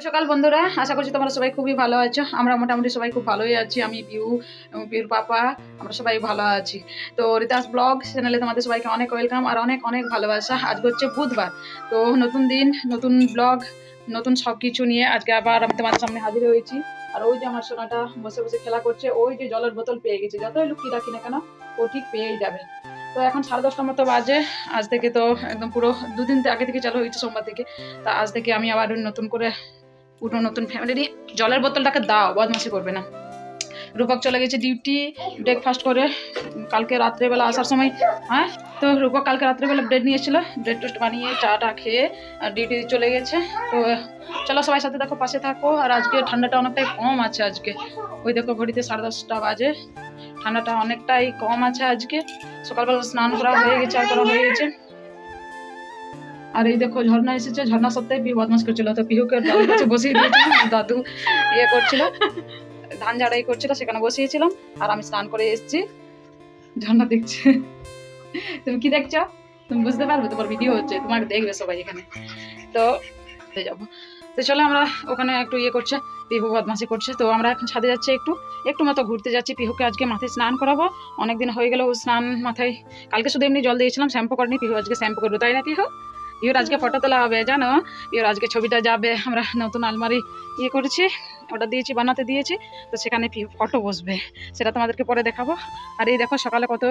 সকাল বন্ধুরা, আশা করছি তোমরা সবাই খুবই ভালো আছো। আমরা মোটামুটি সবাই খুব ভালোই আছি। আমি পিউ, পিউর পাপা, আমরা সবাই ভালো আছি। তো রিতাস ব্লগ চ্যানেলে তোমাদের সবাইকে অনেক ওয়েলকাম আর অনেক অনেক ভালোবাসা। আজকে হচ্ছে বুধবার, তো নতুন দিন, নতুন ব্লগ, নতুন সব কিছু নিয়ে আজকে আবার আমি তোমাদের সামনে হাজির হয়েছি। আর ওই যে আমার সোনাটা বসে বসে খেলা করছে, ওই যে জলের বোতল পেয়ে গেছে। যতই লুকিয়ে রাখি না কেন, ও ঠিক পেয়েই যাবে। তো এখন 10:30টার মতো বাজে। আজ থেকে তো একদম পুরো দুদিন আগে থেকে চালু হয়েছে, সোমবার থেকে। তা আজ থেকে আমি আবার নতুন করে পুরো নতুন ফ্যামিলি নিয়ে জলের বোতলটাকে দাও, বদমাশি করবে না। রূপক চলে গেছে ডিউটি, ব্রেকফাস্ট করে কালকে রাত্রেবেলা আসার সময়। হ্যাঁ, তো রূপক কালকে রাত্রেবেলা ব্রেড নিয়ে এসেছিলো, ব্রেড টোস্ট বানিয়ে চাটা খেয়ে ডিউটি চলে গেছে। তো চলো সবাই সাথে দেখো, পাশে থাকো। আর আজকে ঠান্ডাটা অনেকটাই কম আছে আজকে। ওই দেখো ঘড়িতে 10:30 বাজে, ঠান্ডাটা অনেকটাই কম আছে আজকে। সকালবেলা স্নান করা হয়ে গেছে, আর করা হয়ে গেছে। আর এই দেখো ঝর্ণা এসেছে। ঝর্ণা সত্যি পিহু বদমাশ করছিল, তো পিহুকে দাদুর কাছে বসিয়ে দিয়েছিলাম। দাদু ইয়ে করছিল, ধান ঝাড়াই করছিল, সেখানে বসিয়েছিলাম। আর আমি স্নান করে এসেছি, ঝর্ণা দেখছে। তুমি কি দেখছো? তুমি বুঝতে পারবে, তোমার ভিডিও হচ্ছে, তোমাকে দেখবে সবাই এখানে। তো যাবো, তো চলো আমরা ওখানে একটু ইয়ে করছে, পিহু বদমাশি করছে। তো আমরা এখন ছাদে যাচ্ছি, একটু মতো ঘুরতে যাচ্ছি। পিহুকে আজকে মাথায় স্নান করাবো, অনেকদিন হয়ে গেল স্নান মাথায়। কালকে শুধু এমনি জল দিয়েছিলাম, শ্যাম্পু করিনি। পিহু আজকে শ্যাম্পু করবো, তাই না পিহু? পিহুর আজকে ফটো তোলা হবে, জানো? পিহুর আজকে ছবিটা যাবে, আমরা নতুন আলমারি ইয়ে করেছি, ওটা দিয়েছি, বানাতে দিয়েছি। তো সেখানে পিহু ফটো বসবে, সেটা তোমাদেরকে পরে দেখাবো। আর এই দেখো সকালে কত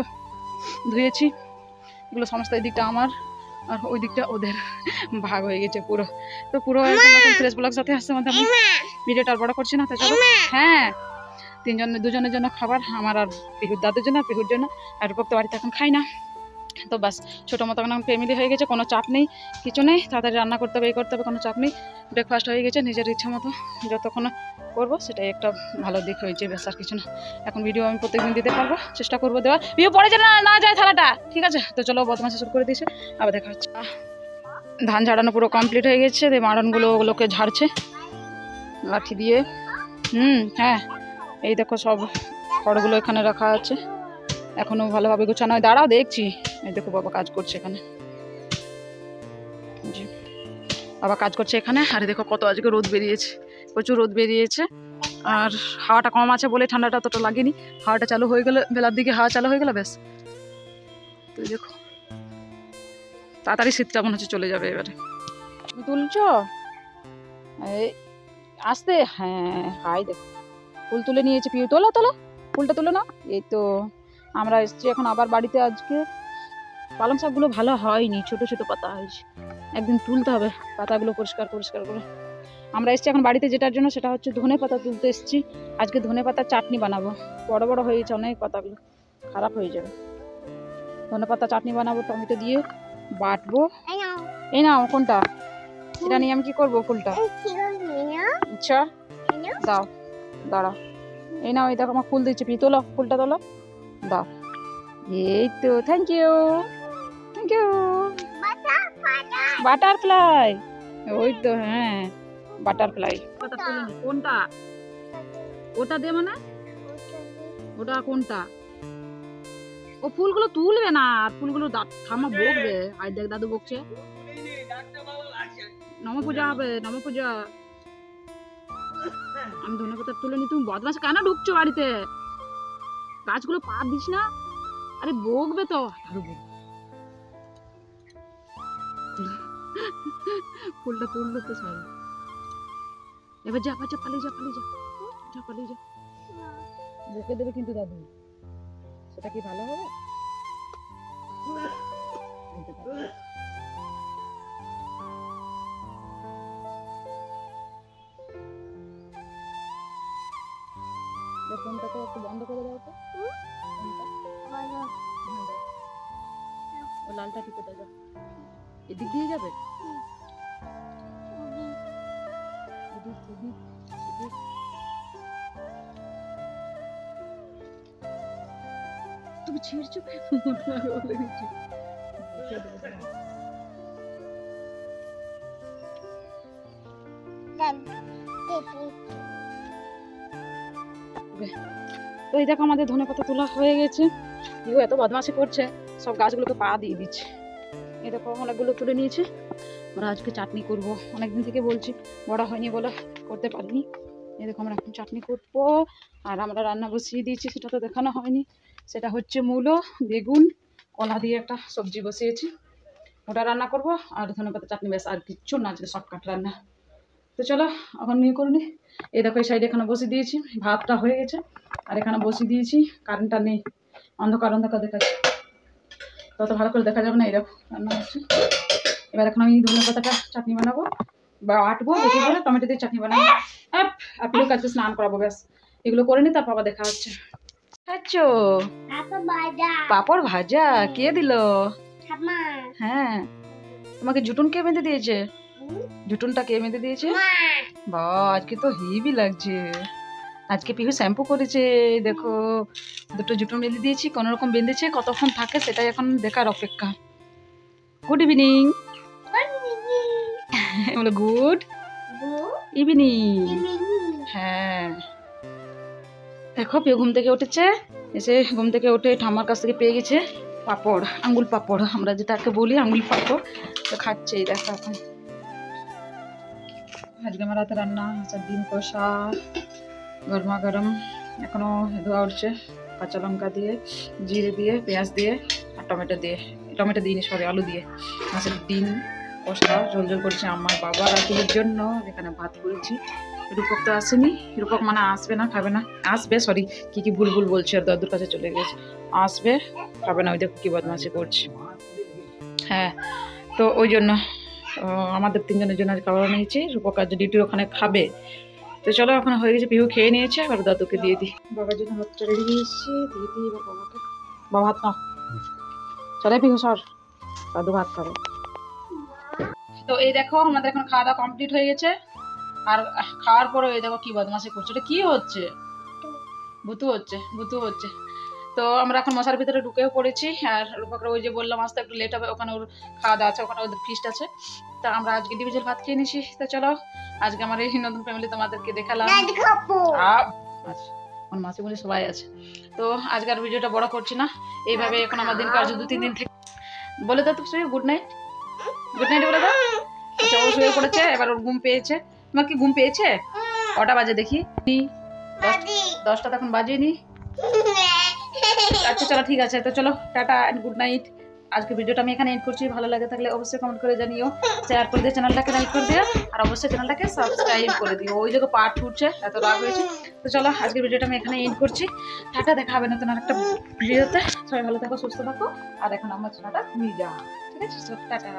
ধুয়েছি, এগুলো সমস্ত এই দিকটা আমার আর ওই দিকটা ওদের, ভাগ হয়ে গেছে পুরো। তো পুরো ফ্রেশ ব্লগ সাথে আসছে মধ্যে আমি ভিডিওটা আর বড় করছি না। তো চলো, হ্যাঁ, দুজনের জন্য খাবার, আমার আর পিহুর দাদুর জন্য, পিহুর জন্য। আর রূপক তো বাড়িতে এখন খাই না। তো বাস ছোটো মতো এখন ফ্যামিলি হয়ে গেছে, কোনো চাপ নেই, কিছু নেই। তাড়াতাড়ি রান্না করতে হবে, এই করতে হবে, কোনো চাপ নেই। ব্রেকফাস্ট হয়ে গেছে, নিজের ইচ্ছা মতো যতক্ষণ করবো, সেটাই একটা ভালো দিক হয়েছে, বেশ আর কিছু না। এখন ভিডিও আমি প্রত্যেকদিন দিতে পারবো, চেষ্টা করবো দেওয়ার। ভিডিও পরে যেন না যায় থালাটা, ঠিক আছে? তো চলো, বদমাশি শুরু করে দিয়েছে, আবার দেখা হচ্ছে। ধান ঝাড়ানো পুরো কমপ্লিট হয়ে গেছে, মাড়নগুলো ওগুলোকে ঝাড়ছে লাঠি দিয়ে। হ্যাঁ, এই দেখো সব খড়গুলো এখানে রাখা আছে, এখনো ভালোভাবে গোছানো হয়। দাঁড়াও দেখছি। এই দেখো বাবা কাজ করছে এখানে, জি বাবা কাজ করছে এখানে। আর দেখো কত আজকে রোদ বেরিয়েছে, প্রচুর রোদ বেরিয়েছে। আর হাওয়াটা কম আছে বলে ঠান্ডাটা অতটা লাগেনি। হাওয়াটা চালু হয়ে গেলে, বেলার দিকে হাওয়া চালু হয়ে গেলে বেশ। তো দেখো তাড়াতাড়ি শীতটা মনে হচ্ছে চলে যাবে এবারে। তুমি তুলছ এই আসতে, হ্যাঁ, হাই দেখো ফুল তুলে নিয়েছে পিউ। তোলো তোলো, ফুলটা তুলো না। এই তো আমরা এসছি এখন আবার বাড়িতে। আজকে পালং শাকগুলো ভালো হয়নি, ছোট ছোট পাতা হয়েছে, একদিন তুলতে হবে পাতাগুলো পরিষ্কার পরিষ্কার করে। আমরা এসছি এখন বাড়িতে, যেটার জন্য সেটা হচ্ছে ধনে পাতা তুলতে এসছি। আজকে ধনে পাতার চাটনি বানাবো, বড় বড় হয়ে গেছে অনেক পাতাগুলো, খারাপ হয়ে যাবে। ধনে পাতা চাটনি বানাবো, টমেটো দিয়ে বাটবো। এই নাও, কোনটা? এটা নিয়ে আমি কি করবো? ফুলটা আচ্ছা দাও, দাঁড়াও। এই নাও, এই দেখো আমার ফুল দিচ্ছে। পি তোলো, ফুলটা তোলো, দাও। এই তো, thank you, thank you. Butterfly, ওই তো, হ্যাঁ বাটারফ্লাই। কোনটা? ওটা দে, মানে ওটা কোনটা? ও ফুলগুলো তুলবে না, আর ফুলগুলো ঠাম্মা বকবে। আর দেখ দাদু বকছে, নম পূজা হবে, নম পূজা। আমি ধনে পাতা তুলে নি, তুমি বদমাশ কেন ঢুকছো বাড়িতে? গাছগুলো পা দিস না, আরে বকবে তো দাদু। ফুলটা তুললো তো সব, এবার যা, যা পালিয়ে যা, পালিয়ে যা, যা পালিয়ে যা। বকে দেবে কিন্তু দাদু, সেটা কি ভালো হবে? ফোনটাকে একটু বন্ধ করে দাও তো, ও লালটা টিপে দাও, এদিক দিয়ে যাবে। তুমি ছিড়ছো বলে দিচ্ছি। তো এই দেখো আমাদের ধনে পাতা তোলা হয়ে গেছে। এত বদমাশি করছে, সব গাছগুলোকে পা দিয়ে দিচ্ছে। এই দেখো অনেকগুলো তুলে নিয়েছি। আমরা আজকে চাটনি করব, অনেকদিন থেকে বলছি, বড় হয়নি বলে করতে পারিনি। এই দেখো আমরা এখন চাটনি করবো। আর আমরা রান্না বসিয়ে দিয়েছি, সেটা তো দেখানো হয়নি। সেটা হচ্ছে মূলো, বেগুন, কলা দিয়ে একটা সবজি বসিয়েছি, ওটা রান্না করব। আর ধনেপাতা চাটনি, ব্যাস, আর কিচ্ছু না, আজকে শর্টকাট রান্না। তো চলো এখন নিয়ে করে নি। এই দেখো এই সাইডে এখানে বসিয়ে দিয়েছি, ভাতটা হয়ে গেছে। আর এখানে বসিয়ে দিয়েছি, কারেন্টটা নেই, অন্ধকার অন্ধকার দেখাচ্ছে, তত ভালো করে দেখা যাবে না। এই দেখো রান্না হচ্ছে। এবার এখন আমি ধনেপাতাটা চাটনি বানাবো, বা আটবো, এটি করে টমেটো দিয়ে চাটনি বানাবো। আর পিরুর কাছে স্নান করাবো, ব্যাস এগুলো করে নি, তারপর আবার দেখা হচ্ছে। আচ্ছা, পাপড় ভাজা কে দিল? হ্যাঁ, তোমাকে জুটুন কে বেঁধে দিয়েছে? জুটুনটা কে বেঁধে দিয়েছে? বা, আজকে তো হেভি লাগছে। আজকে পিহু শ্যাম্পু করেছে, দেখো দুটো জুটুন বেঁধে দিয়েছি, কোনো রকম বেঁধেছে, কতক্ষণ থাকে সেটাই এখন দেখার অপেক্ষা। Good evening. বলো গুড ইভিনিং। হ্যাঁ, দেখো পিহু ঘুম থেকে উঠেছে, এসে ঘুম থেকে উঠে ঠাম্মার কাছ থেকে পেয়ে গেছে পাপড়, আঙ্গুল পাপড়, আমরা যেটাকে বলি আঙ্গুল পাপড়, তো খাচ্ছে। এই দেখো এখন আজকে আমার রাতে রান্না হচ্ছে ডিম কষা, গরমা গরম, এখনো ধোয়া উঠছে, কাঁচা লঙ্কা দিয়ে, জিরে দিয়ে, পেঁয়াজ দিয়ে, আর টমেটো দিয়ে, টমেটো দিইনি সরি, আলু দিয়ে মাছের ডিম কষা ঝোল ঝোল করেছি আমার বাবা রাতের জন্য। এখানে ভাত করেছি। রূপক তো আসেনি, রূপক মানে আসবে না, খাবে না, আসবে, সরি কি ভুল ভুল বলছি, আর দাদুর কাছে চলে গেছে, আসবে, খাবে না, ওই দেখো কি বদমাশি করছে। হ্যাঁ, তো ওই জন্য আমাদের তিনজনের জন্য খাবার নিয়েছি, রূপক আজ ডিউটির ওখানে খাবে। তো চলো এখন হয়ে গেছে, পিহু খেয়ে নিয়েছে, আর দাদুকে দিয়ে দিই। বাবার জন্য ভাতটা রেডি দিয়েছি, দিয়ে দিই এবার বাবাকে। বাবা ভাত নাও, চলে পিহু সর, দাদু ভাত খাবে। তো এই দেখো আমাদের এখন খাওয়া দাওয়া কমপ্লিট হয়ে গেছে। আর খাওয়ার পরে এই দেখো কি বদমাশি করছে, এটা কি হচ্ছে? ভুতু হচ্ছে, ভুতু হচ্ছে। তো আমরা এখন মশার ভিতরে ঢুকেও পড়েছি। আর রূপকরা ওই যে বললাম আসতে একটু লেট হবে, ওখানে ওর খাওয়া দাওয়া আছে, ওখানে ওদের ফিস্ট আছে। তা আমরা আজকে ডিভিজের ভাত খেয়ে নিছি। তো চলো আজকে আমার এই নতুন ফ্যামিলি তোমাদেরকে দেখালাম। আমার মাসি মুসি সবাই আছে। তো আজকের ভিডিওটা বড় করছি না, এইভাবে এখন আমার দিন কাজ 2-3 দিন থেকে। বলে দাও তো শুয়ে গুড নাইট, গুড নাইট বলে দাও। আচ্ছা, ও শুয়ে পড়েছে, এবার ওর ঘুম পেয়েছে। তোমার কি ঘুম পেয়েছে? কটা বাজে দেখি? 10টা তখন বাজেনি। আচ্ছা চলো ঠিক আছে, তো চলো টাটা এন্ড গুড নাইট। আজকে ভিডিওটা আমি এখানে এন্ড করছি। ভালো লাগে থাকলে অবশ্যই কমেন্ট করে জানিও, শেয়ার করে দিয়ে চ্যানেলটাকে লাইক করে দিও, আর অবশ্যই চ্যানেলটাকে সাবস্ক্রাইব করে দিও। ওই জায়গায় পার্ট উঠছে, এত রাগ হয়েছে। তো চলো আজকের ভিডিওটা আমি এখানে এন্ড করছি। টাটা, দেখা হবে নতুন একটা ভিডিওতে। সবাই ভালো থাকো, সুস্থ থাকো। আর এখন আমার ছেলেটা নিয়ে যাও, ঠিক আছে? টাটা।